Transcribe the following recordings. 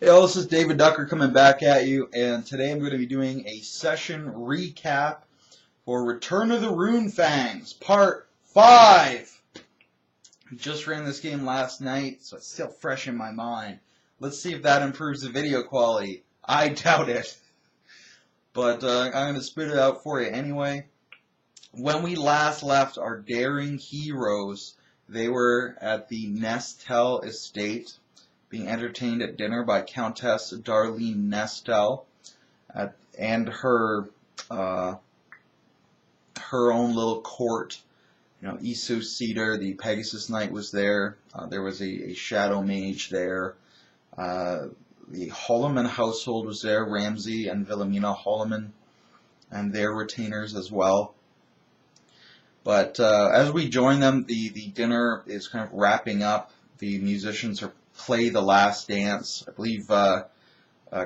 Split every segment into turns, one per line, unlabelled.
Hey all, this is David Ducker coming back at you, and today I'm going to be doing a session recap for Return of the Runefangs, Part 5. I just ran this game last night, so it's still fresh in my mind. Let's see if that improves the video quality. I doubt it. But I'm going to spit it out for you anyway. When we last left our daring heroes, they were at the Nestel estate, being entertained at dinner by Countess Darlene Nestel and her own little court. You know, Isu Cedar, the Pegasus Knight, was there. There was a Shadow Mage there. The Holloman household was there, Ramsay and Wilhelmina Holloman, and their retainers as well. But as we join them, the dinner is kind of wrapping up. The musicians are play the last dance. I believe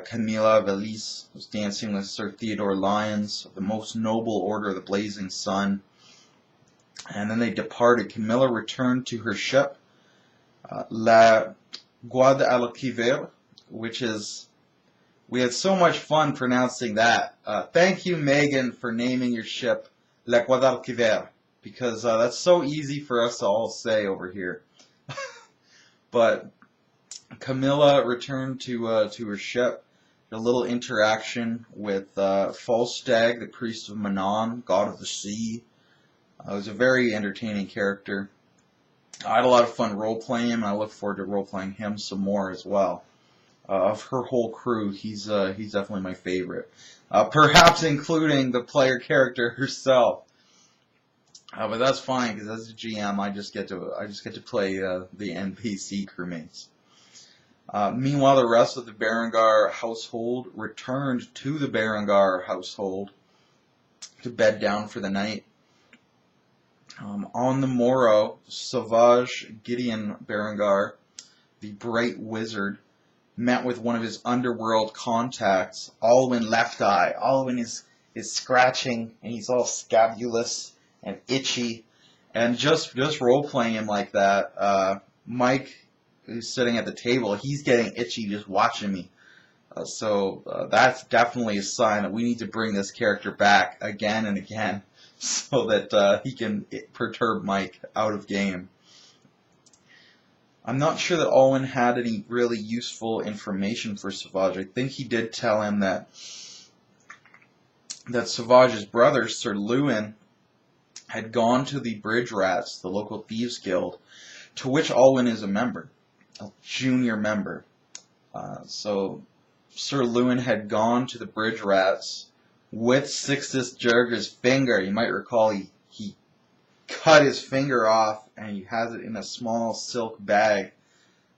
Camilla Valise was dancing with Sir Theodore Lyons of the Most Noble Order of the Blazing Sun. And then they departed. Camilla returned to her ship, La Guadalquivir, which is, we had so much fun pronouncing that. Thank you, Megan, for naming your ship La Guadalquivir, because that's so easy for us to all say over here. But Camilla returned to her ship. A little interaction with Falstag, the priest of Manon, god of the sea. It was a very entertaining character. I had a lot of fun role-playing him, and I look forward to role-playing him some more as well. Of her whole crew, he's definitely my favorite. Perhaps including the player character herself. But that's fine, because as a GM, I just get to play the NPC crewmates. Meanwhile, the rest of the Berengar household returned to the Berengar household to bed down for the night. On the morrow, Sauvage Gideon Berengar, the bright wizard, met with one of his underworld contacts, Alwyn Left Eye. Alwyn is scratching, and he's all scabulous and itchy, and just role-playing him like that, Mike, who's sitting at the table, he's getting itchy just watching me. So that's definitely a sign that we need to bring this character back again and again so that he can perturb Mike out of game. I'm not sure that Alwyn had any really useful information for Sauvage. I think he did tell him that Sauvage's brother, Sir Lewin, had gone to the Bridge Rats, the local thieves guild, to which Alwyn is a member. A junior member. So Sir Lewin had gone to the Bridge Rats with Sixtus Jurger's finger. You might recall he cut his finger off, and he has it in a small silk bag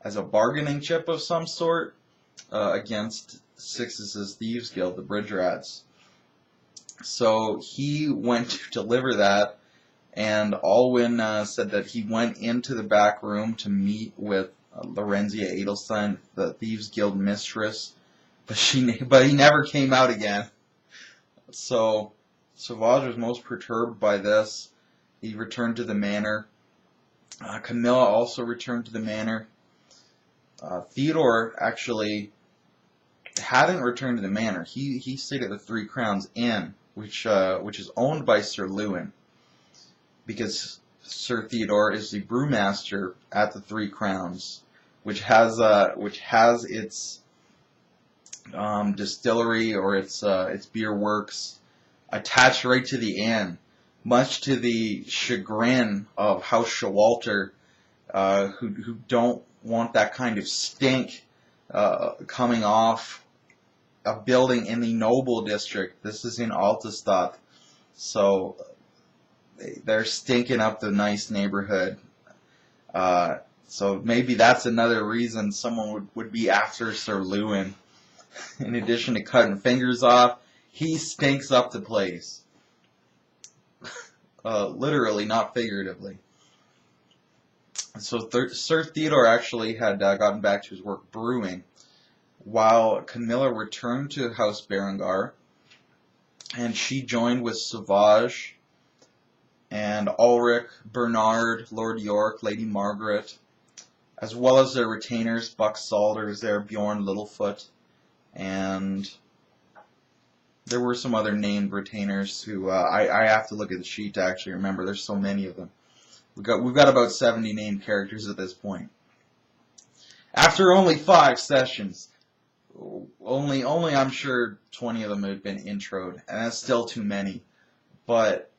as a bargaining chip of some sort against Sixtus's Thieves Guild, the Bridge Rats. So he went to deliver that, and Alwyn said that he went into the back room to meet with Lorenzia Edelstein, the Thieves Guild mistress, but he never came out again. So Sauvage was most perturbed by this. He returned to the manor. Camilla also returned to the manor. Theodore actually hadn't returned to the manor. He stayed at the Three Crowns Inn, which is owned by Sir Lewin, because Sir Theodore is the brewmaster at the Three Crowns, which has its distillery or its beer works attached right to the inn, much to the chagrin of House Showalter, who don't want that kind of stink coming off a building in the Noble District. This is in Altastadt, so they're stinking up the nice neighborhood. So maybe that's another reason someone would be after Sir Lewin. In addition to cutting fingers off, he stinks up the place. Literally, not figuratively. So Sir Theodore actually had gotten back to his work brewing, while Camilla returned to House Berengar, and she joined with Sauvage and Ulrich, Bernard, Lord York, Lady Margaret, as well as their retainers. Buck Salder is there, Bjorn Littlefoot, and there were some other named retainers who I have to look at the sheet to actually remember. There's so many of them. We've got about 70 named characters at this point. After only 5 sessions, only I'm sure 20 of them have been introed, and that's still too many. But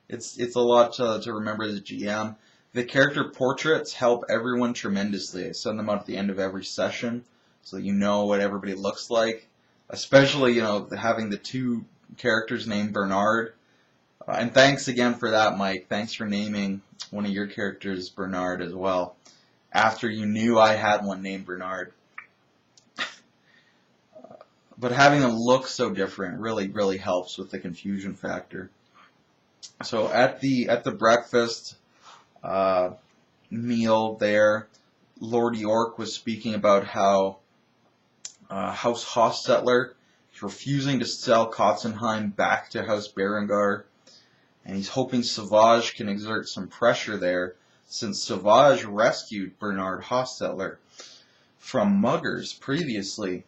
it's a lot to remember as a GM. The character portraits help everyone tremendously. I send them out at the end of every session so that you know what everybody looks like. Especially, having the 2 characters named Bernard. And thanks again for that, Mike. Thanks for naming one of your characters Bernard as well, after you knew I had one named Bernard. But having them look so different really helps with the confusion factor. So at the breakfast meal there, Lord York was speaking about how House Hostetler is refusing to sell Kotzenheim back to House Berengar, and he's hoping Savage can exert some pressure there, since Savage rescued Bernard Hostetler from muggers previously.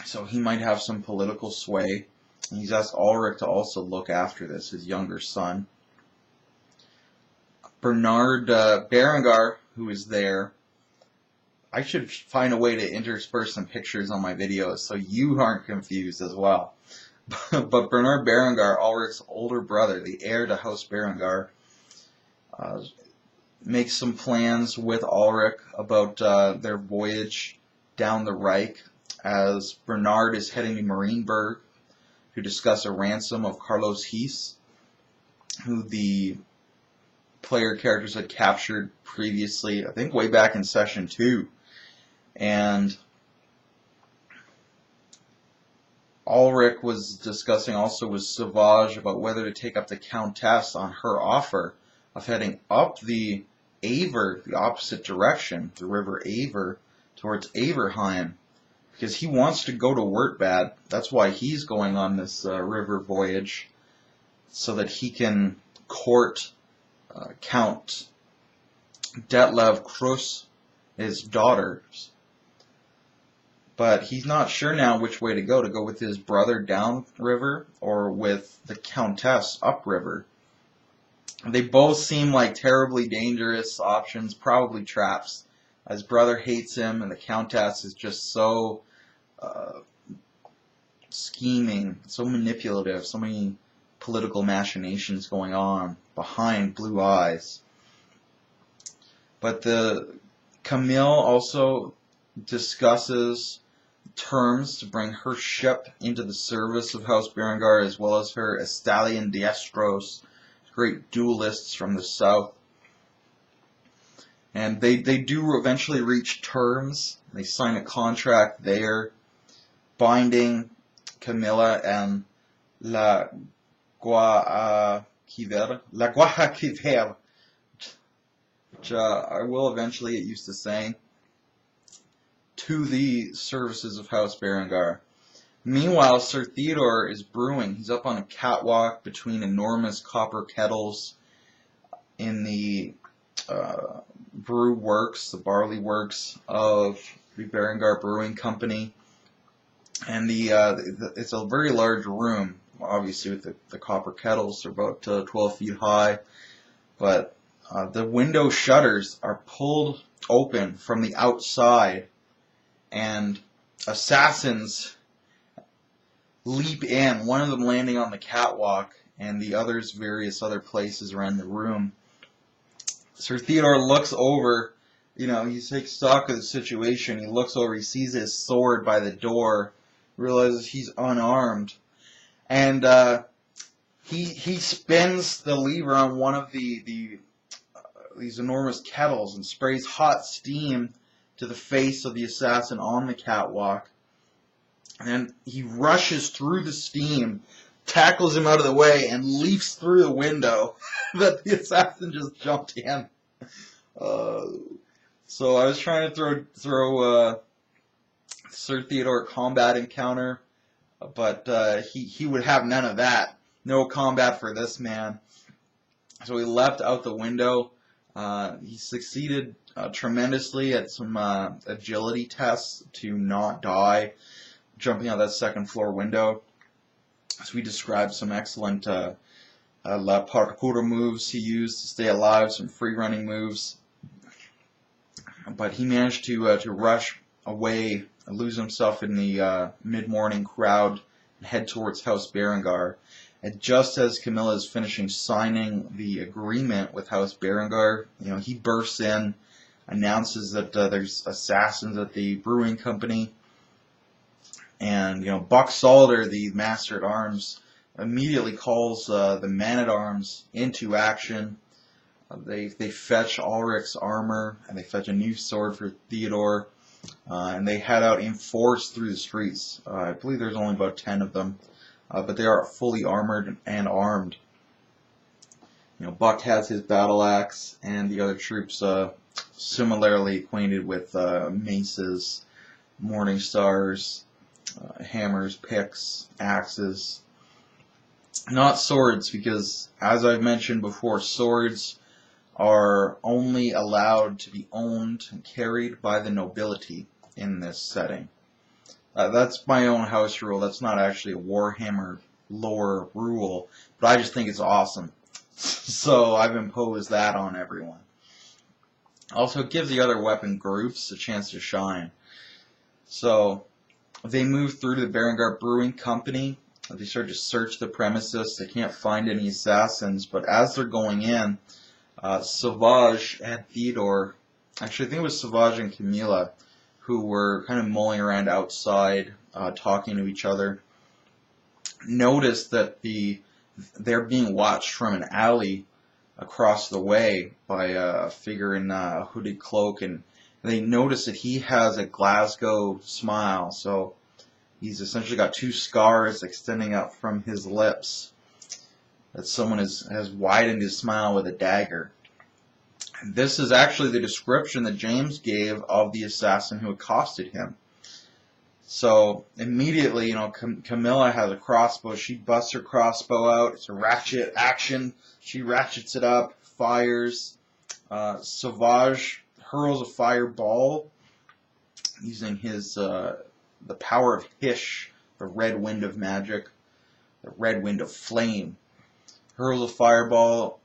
So he might have some political sway. And he's asked Ulrich to also look after this, his younger son. Bernard Berengar, who is there, I should find a way to intersperse some pictures on my videos so you aren't confused as well. But Bernard Berengar, Ulrich's older brother, the heir to House Berengar, makes some plans with Ulrich about their voyage down the Reich, as Bernard is heading to Marienburg to discuss a ransom of Carlos Hees, who the player characters had captured previously, I think way back in session 2. And Ulrich was discussing also with Savage about whether to take up the Countess on her offer of heading up the Aver, the opposite direction, the river Aver, towards Averheim, because he wants to go to Wertbad. That's why he's going on this river voyage, so that he can court Count Detlev Krus, his daughters. But he's not sure now which way to go with his brother downriver or with the Countess upriver. They both seem like terribly dangerous options, probably traps. His brother hates him, and the Countess is just so scheming, so manipulative, so many political machinations going on behind blue eyes. But Camille also discusses terms to bring her ship into the service of House Berengar, as well as her Estalian Diestros, great duelists from the south. And they do eventually reach terms. They sign a contract there, binding Camilla and La Guajaquiver, which I will eventually get used to saying, to the services of House Berengar. Meanwhile, Sir Theodore is brewing. He's up on a catwalk between enormous copper kettles in the brew works, the barley works of the Berengar Brewing Company. And it's a very large room, obviously, with the copper kettles. They're about 12 feet high. But the window shutters are pulled open from the outside, and assassins leap in, one of them landing on the catwalk, and the others various other places around the room. Sir Theodore looks over, he takes stock of the situation. He looks over, he sees his sword by the door, realizes he's unarmed, and he spins the lever on one of these enormous kettles and sprays hot steam to the face of the assassin on the catwalk. And he rushes through the steam, tackles him out of the way, and leaps through the window that the assassin just jumped in. So I was trying to throw Sir Theodore a combat encounter, but he would have none of that. No combat for this man. So he leapt out the window. He succeeded tremendously at some agility tests to not die, jumping out that second floor window. So we described some excellent la parkour moves he used to stay alive, some free running moves. But he managed to rush away, lose himself in the mid-morning crowd, and head towards House Berengar. And just as Camilla is finishing signing the agreement with House Berengar, he bursts in, announces that there's assassins at the brewing company, and Buck Salder, the master at arms, immediately calls the man-at-arms into action. They fetch Ulrich's armor, and they fetch a new sword for Theodore, and they head out in force through the streets. I believe there's only about 10 of them, but they are fully armored and armed. Buck has his battle axe, and the other troops similarly acquainted with maces, morning stars, hammers, picks, axes. Not swords, because as I've mentioned before, swords are only allowed to be owned and carried by the nobility in this setting. That's my own house rule. That's not actually a Warhammer lore rule, but I just think it's awesome. So I've imposed that on everyone. Also, it gives the other weapon groups a chance to shine. So they move through to the Berengar Brewing Company. They start to search the premises. They can't find any assassins, but as they're going in, Sauvage and Theodore, actually I think it was Sauvage and Camilla, who were kind of mulling around outside, talking to each other, noticed that they're being watched from an alley across the way by a figure in a hooded cloak, and they notice that he has a Glasgow smile, so he's essentially got 2 scars extending out from his lips. That someone has widened his smile with a dagger. This is actually the description that James gave of the assassin who accosted him. So immediately, Camilla has a crossbow. She busts her crossbow out. It's a ratchet action. She ratchets it up, fires. Sauvage hurls a fireball using his the power of Hish, the red wind of magic, the red wind of flame. Hurls a fireball.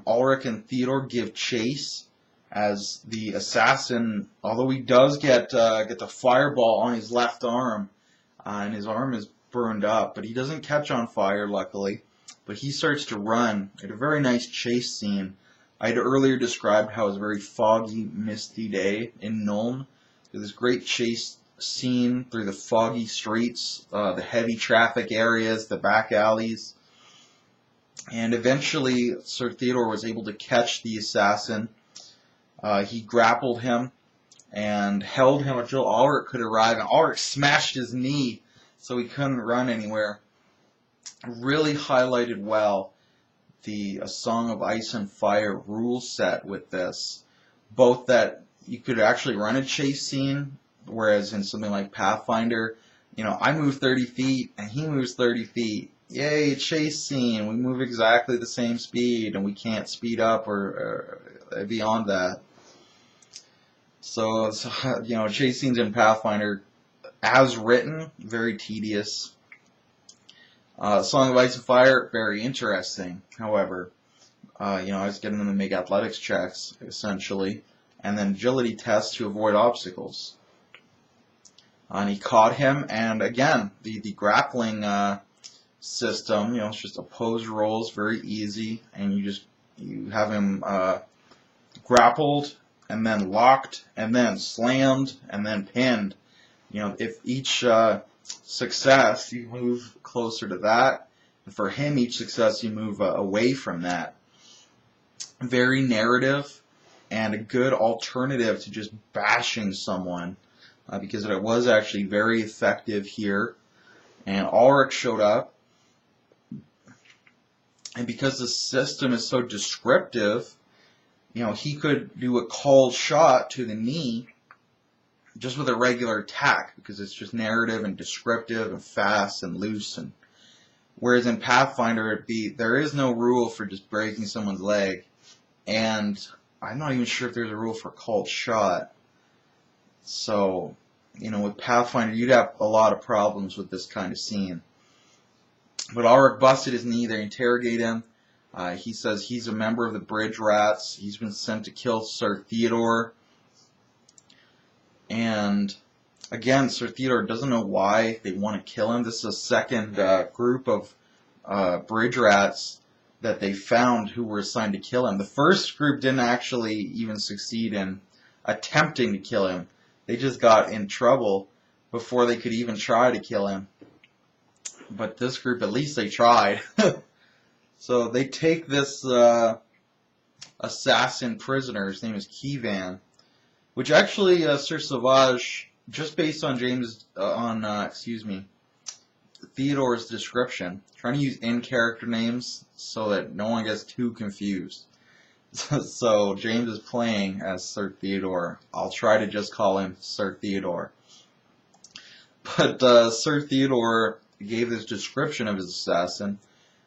Ulrich and Theodore give chase as the assassin, although he does get the fireball on his left arm, and his arm is burned up, but he doesn't catch on fire, luckily. But he starts to run. It's a very nice chase scene. I had earlier described how it was a very foggy, misty day in Nuln. There's this great chase scene through the foggy streets, the heavy traffic areas, the back alleys. And eventually, Sir Theodore was able to catch the assassin. He grappled him and held him until Ulrich could arrive. And Ulrich smashed his knee, so he couldn't run anywhere. Really highlighted well the A Song of Ice and Fire rule set with this. Both that you could actually run a chase scene, whereas in something like Pathfinder, I move 30 feet and he moves 30 feet. Yay, chase scene. We move exactly the same speed and we can't speed up or beyond that. So, chase scenes in Pathfinder, as written, very tedious. Song of Ice and Fire, very interesting. However, I was getting them to make athletics checks, essentially, and then agility tests to avoid obstacles. And he caught him, and again, the grappling system, it's just opposed rolls, very easy, and you have him grappled, and then locked, and then slammed, and then pinned. If each success, you move closer to that, and for him, each success, you move away from that. Very narrative, and a good alternative to just bashing someone, because it was actually very effective here. And Ulrich showed up, and because the system is so descriptive, he could do a called shot to the knee just with a regular attack, because it's just narrative and descriptive and fast and loose. And whereas in Pathfinder, there is no rule for just breaking someone's leg. And I'm not even sure if there's a rule for called shot. So, you know, with Pathfinder, you'd have a lot of problems with this kind of scene. But Ulrich busted his knee. They interrogate him. He says he's a member of the Bridge Rats. He's been sent to kill Sir Theodore. And again, Sir Theodore doesn't know why they want to kill him. This is a second group of Bridge Rats that they found who were assigned to kill him. The first group didn't actually even succeed in attempting to kill him. They just got in trouble before they could even try to kill him. But this group, at least they tried. So they take this assassin prisoner. His name is Keyvan, which actually Sir Sauvage, just based on Theodore's description, trying to use in-character names so that no one gets too confused. So James is playing as Sir Theodore. I'll try to just call him Sir Theodore. But Sir Theodore gave this description of his assassin,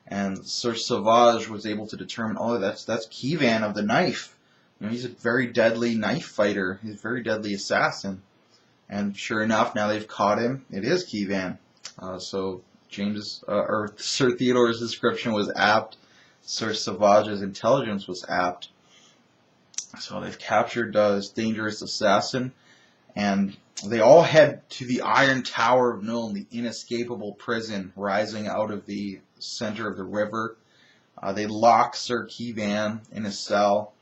and Sir Sauvage was able to determine, oh, that's Keyvan of the knife. You know, he's a very deadly knife fighter. He's a very deadly assassin. And sure enough, now they've caught him. It is Keyvan. So Sir Theodore's description was apt. Sir Sauvage's intelligence was apt. So they've captured this dangerous assassin, and they all head to the Iron Tower of Nuln, the inescapable prison rising out of the center of the river. They lock Sir Keyvan in a cell,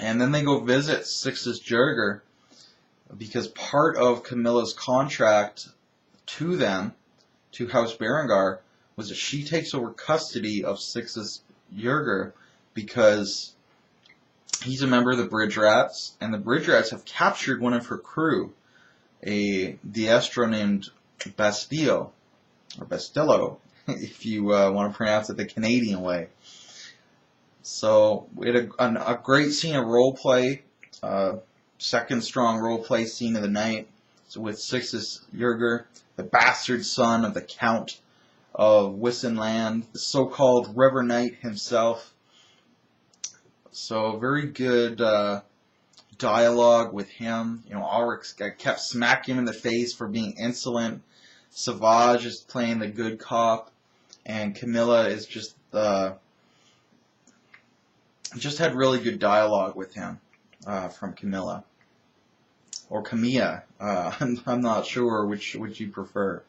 and then they go visit Sixtus Jurger, because part of Camilla's contract to them, to House Berengar, was that she takes over custody of Sixtus Jurger because he's a member of the Bridge Rats, and the Bridge Rats have captured one of her crew, a Diestro named Bastillo, or Bastillo, if you want to pronounce it the Canadian way. So we had a great scene of roleplay, second strong roleplay scene of the night. So with Sixtus Jurger, the bastard son of the Count of Wissenland, the so-called River Knight himself. So very good dialogue with him. You know, Ulrich kept smacking him in the face for being insolent. Sauvage is playing the good cop, and Camilla is just had really good dialogue with him from Camilla. Or Camilla. I'm not sure which you prefer.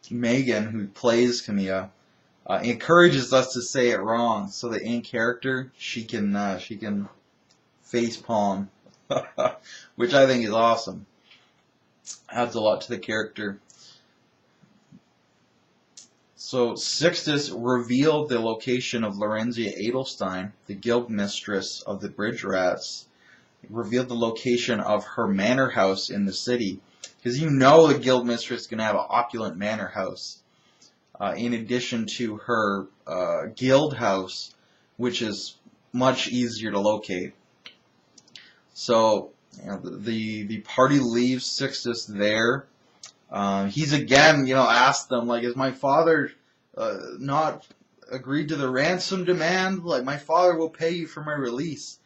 Megan, who plays Camilla, encourages us to say it wrong, so that in character she can face palm, which I think is awesome. Adds a lot to the character. So Sixtus revealed the location of Lorenzia Edelstein, the guild mistress of the Bridge Rats. Revealed the location of her manor house in the city, because you know the guild mistress is going to have an opulent manor house, in addition to her guild house, which is much easier to locate. So you know, the party leaves Sixtus there. He's again, asked them, like, is my father not agreed to the ransom demand? Like, my father will pay you for my release.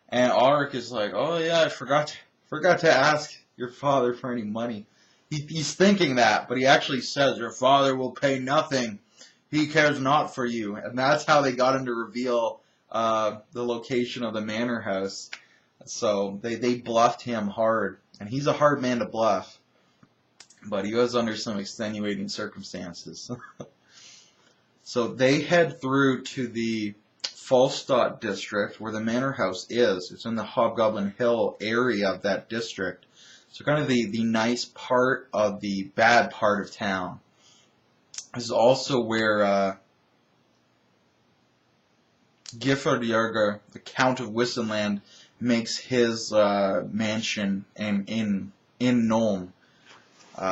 And Ulrich is like, oh yeah, I forgot to ask your father for any money. He's thinking that, but he actually says, your father will pay nothing. He cares not for you. And that's how they got him to reveal the location of the manor house. So they bluffed him hard. And he's a hard man to bluff. But he was under some extenuating circumstances. So they head through to the Falstadt district, where the manor house is. It's in the Hobgoblin Hill area of that district. So kind of the nice part of the bad part of town. This is also where Giffard Jurger, the Count of Wissenland, makes his mansion in Nuln.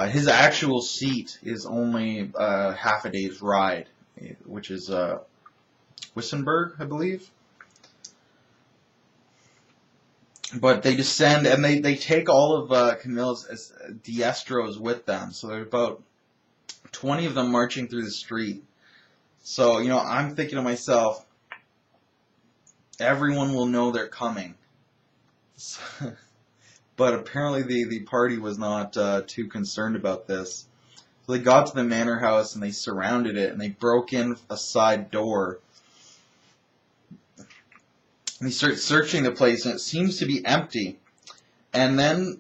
His actual seat is only half a day's ride, which is Wissenberg, I believe. But they descend, and they take all of Camilla's Diestros with them. So there's about 20 of them marching through the street. So, I'm thinking to myself, everyone will know they're coming. But apparently the party was not too concerned about this. So they got to the manor house and they surrounded it and they broke in a side door. And they start searching the place and it seems to be empty. And then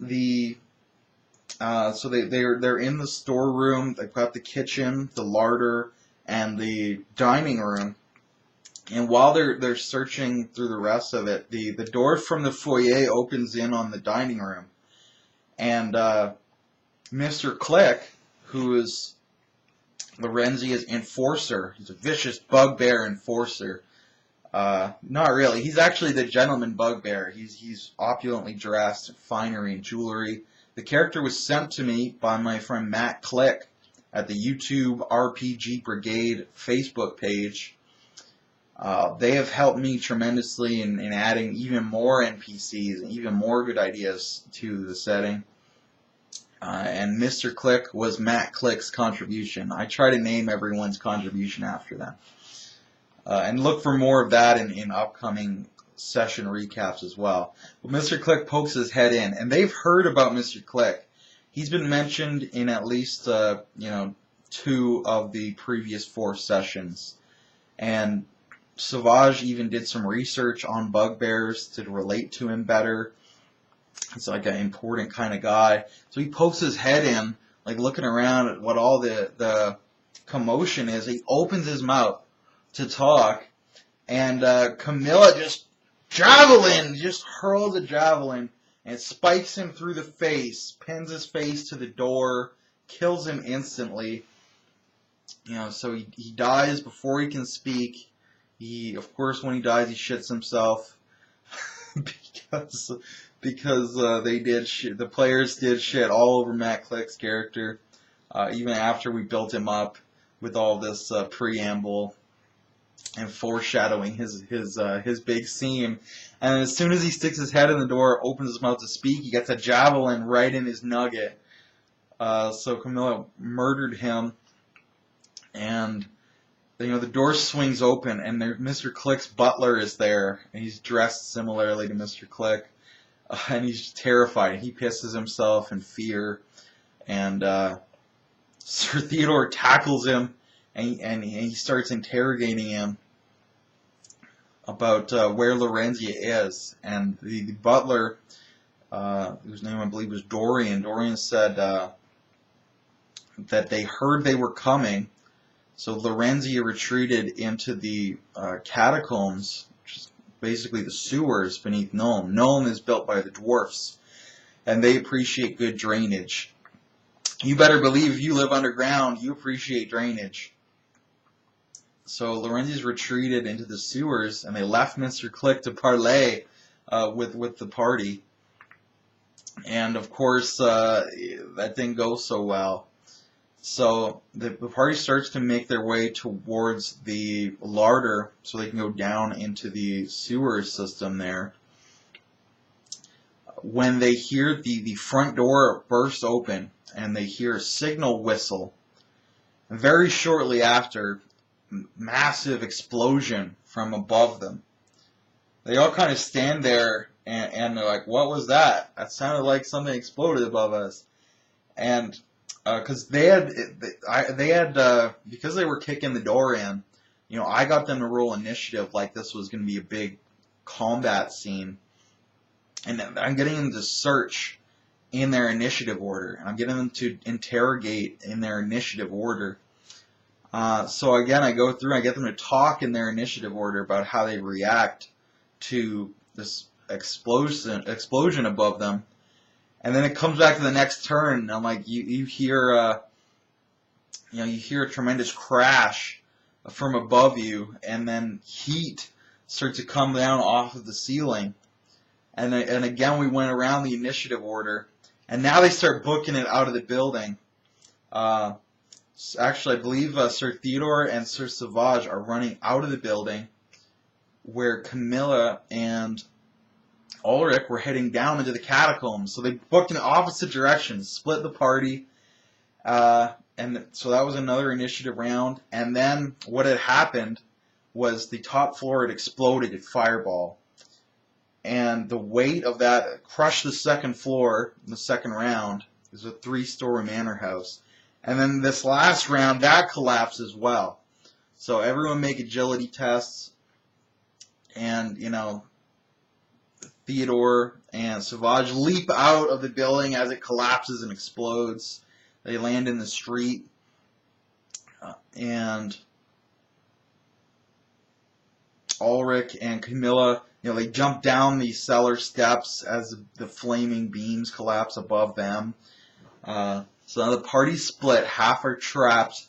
so they're in the storeroom. They've got the kitchen, the larder, and the dining room. And while they're searching through the rest of it, the door from the foyer opens in on the dining room. And Mr. Click, who is Lorenzia's enforcer, he's a vicious bugbear enforcer. Not really. He's actually the gentleman bugbear. He's opulently dressed, finery and jewelry. The character was sent to me by my friend Matt Click at the YouTube RPG Brigade Facebook page. They have helped me tremendously in adding even more NPCs and even more good ideas to the setting. And Mr. Click was Matt Click's contribution. I try to name everyone's contribution after them. And look for more of that in upcoming session recaps as well. But Mr. Click pokes his head in, and they've heard about Mr. Click. He's been mentioned in at least 2 of the previous 4 sessions. And Savage even did some research on bugbears to relate to him better. He's like an important kind of guy. So he pokes his head in, like looking around at what all the commotion is. He opens his mouth to talk, and Camilla just hurls a javelin, and it spikes him through the face, pins his face to the door, kills him instantly. So he dies before he can speak. Of course, when he dies, he shits himself because the players did shit all over Matt Click's character, even after we built him up with all this preamble and foreshadowing his big scene. And as soon as he sticks his head in the door, opens his mouth to speak, he gets a javelin right in his nugget. So Camilla murdered him, and the door swings open, and Mr. Click's butler is there, and he's dressed similarly to Mr. Click, and he's terrified. He pisses himself in fear, and Sir Theodore tackles him, and he starts interrogating him about where Lorenzia is. And the butler, whose name I believe was Dorian said that they heard they were coming. So Lorenzia retreated into the catacombs, which is basically the sewers beneath Nuln. Nuln is built by the dwarfs, and they appreciate good drainage. You better believe if you live underground, you appreciate drainage. So Lorenzia's retreated into the sewers, and they left Mr. Click to parley with the party. And of course, that didn't go so well. So the party starts to make their way towards the larder so they can go down into the sewer system there. When they hear the front door burst open and they hear a signal whistle, very shortly after, massive explosion from above them. They all kind of stand there and they're like, what was that? That sounded like something exploded above us. And because they had because they were kicking the door in, I got them to roll initiative like this was going to be a big combat scene, and I'm getting them to search in their initiative order, and I'm getting them to interrogate in their initiative order. So again, I go through, I get them to talk in their initiative order about how they react to this explosion above them. And then it comes back to the next turn, and I'm like, you hear you hear a tremendous crash from above you, and then heat starts to come down off of the ceiling. And again, we went around the initiative order, and now they start booking it out of the building. Actually, I believe Sir Theodore and Sir Savage are running out of the building, where Camilla and Ulrich were heading down into the catacombs. So they booked in opposite directions, split the party, and so that was another initiative round. And then what had happened was the top floor had exploded at Fireball. And the weight of that crushed the second floor in the second round. It was a 3-story manor house. And then this last round, that collapsed as well. So everyone make agility tests. And, you know, Theodore and Savage leap out of the building as it collapses and explodes. They land in the street. And Ulrich and Camilla, you know, they jump down the cellar steps as the flaming beams collapse above them. So now the party's split. Half are trapped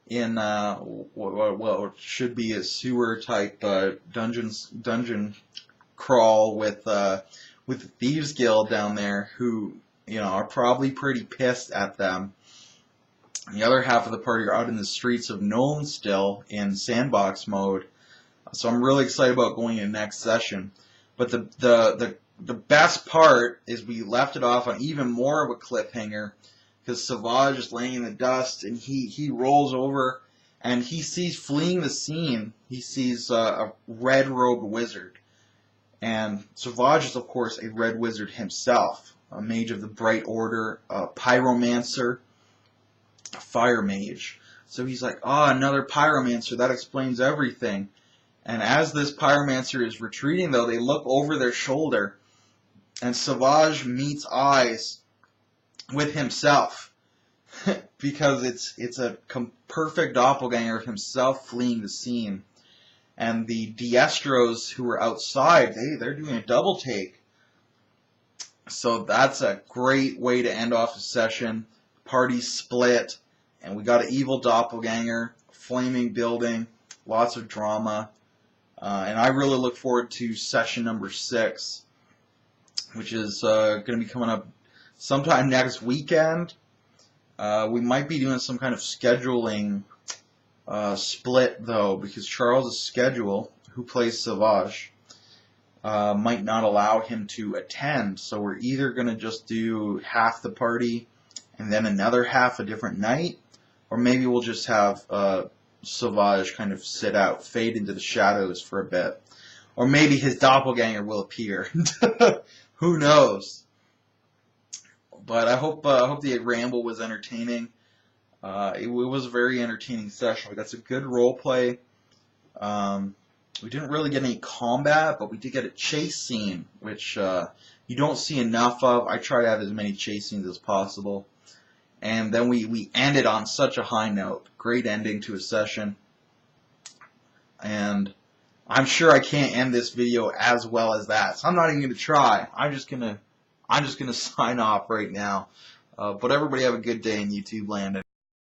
in what should be a sewer-type dungeon crawl with the Thieves Guild down there, who, you know, are probably pretty pissed at them. And the other half of the party are out in the streets of Nome still in sandbox mode. So I'm really excited about going in next session. But the best part is we left it off on even more of a cliffhanger, because Savage is laying in the dust and he rolls over and he sees fleeing the scene. He sees a red-robed wizard. And Savage is, of course, a red wizard himself, a mage of the Bright Order, a pyromancer, a fire mage. So he's like, another pyromancer, that explains everything. And as this pyromancer is retreating, though, they look over their shoulder, and Savage meets eyes with himself, because it's a perfect doppelganger of himself fleeing the scene. And the Diestros who are outside, they're doing a double take. So that's a great way to end off the session. Party split, and we got an evil doppelganger, flaming building, lots of drama. And I really look forward to session number 6, which is going to be coming up sometime next weekend. We might be doing some kind of scheduling split, though, because Charles' schedule, who plays Savage, might not allow him to attend. So we're either going to just do half the party and then another half a different night, or maybe we'll just have Savage kind of sit out, fade into the shadows for a bit. Or maybe his doppelganger will appear. Who knows? But I hope the ramble was entertaining. It was a very entertaining session. We got some good role play. We didn't really get any combat, but we did get a chase scene, which you don't see enough of. I try to have as many chase scenes as possible. And then we ended on such a high note. Great ending to a session. And I'm sure I can't end this video as well as that. So I'm not even going to try. I'm just gonna sign off right now. But everybody have a good day in YouTube land.